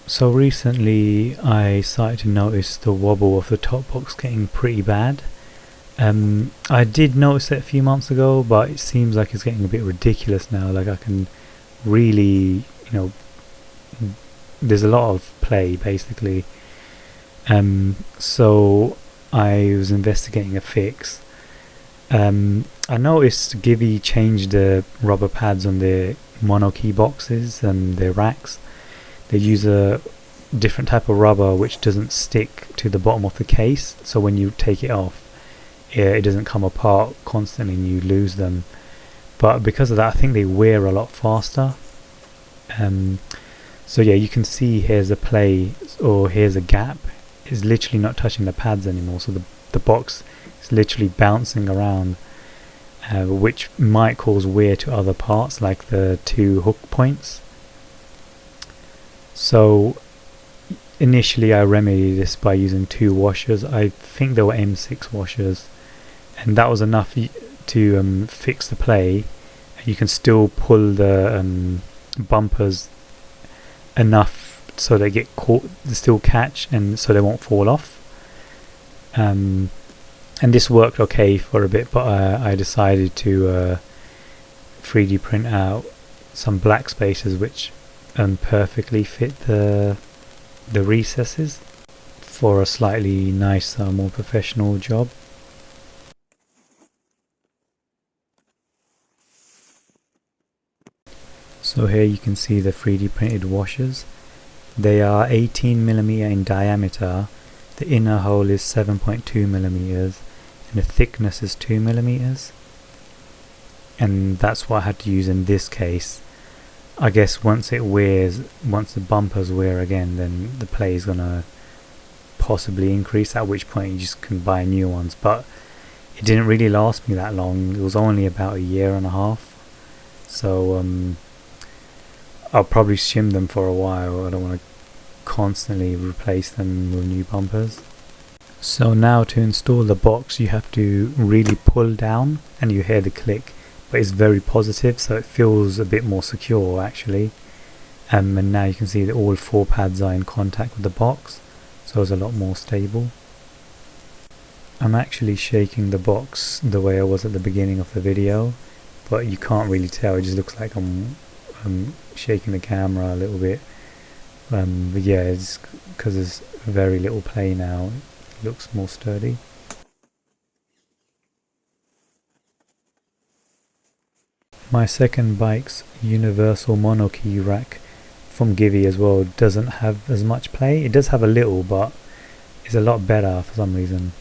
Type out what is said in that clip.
So recently I started to notice the wobble of the top box getting pretty bad. I did notice it a few months ago, but it seems like it's getting a bit ridiculous now. Like I can really, there's a lot of play basically. So I was investigating a fix. I noticed Givi changed the rubber pads on their Monokey boxes and their racks. They use a different type of rubber which doesn't stick to the bottom of the case, so when you take it off, it doesn't come apart constantly and you lose them. But because of that, I think they wear a lot faster. So yeah, you can see here's a play, or here's a gap. It's literally not touching the pads anymore, so the box is literally bouncing around, which might cause wear to other parts like the two hook points. So initially I remedied this by using 2 washers. I think they were M6 washers, and that was enough to fix the play. You can still pull the bumpers enough so they get caught, they still catch, and so they won't fall off. And this worked okay for a bit, but I decided to 3D print out some black spaces which perfectly fit the recesses for a slightly nicer, more professional job. So here you can see the 3D printed washers. They are 18mm in diameter, the inner hole is 7.2mm, and the thickness is 2mm, and that's what I had to use in this case. I guess once the bumpers wear again, then the play is gonna possibly increase, at which point you just can buy new ones. But it didn't really last me that long. It was only about a year and a half, so I'll probably shim them for a while. I don't want to constantly replace them with new bumpers. So now to install the box, you have to really pull down and you hear the click, but it's very positive, so it feels a bit more secure actually. And now you can see that all 4 pads are in contact with the box, so it's a lot more stable. I'm actually shaking the box the way I was at the beginning of the video, but you can't really tell. It just looks like I'm shaking the camera a little bit. But yeah, it's because there's very little play now, it looks more sturdy. My second bike's universal monokey rack from Givi as well doesn't have as much play. It does have a little, but it's a lot better for some reason.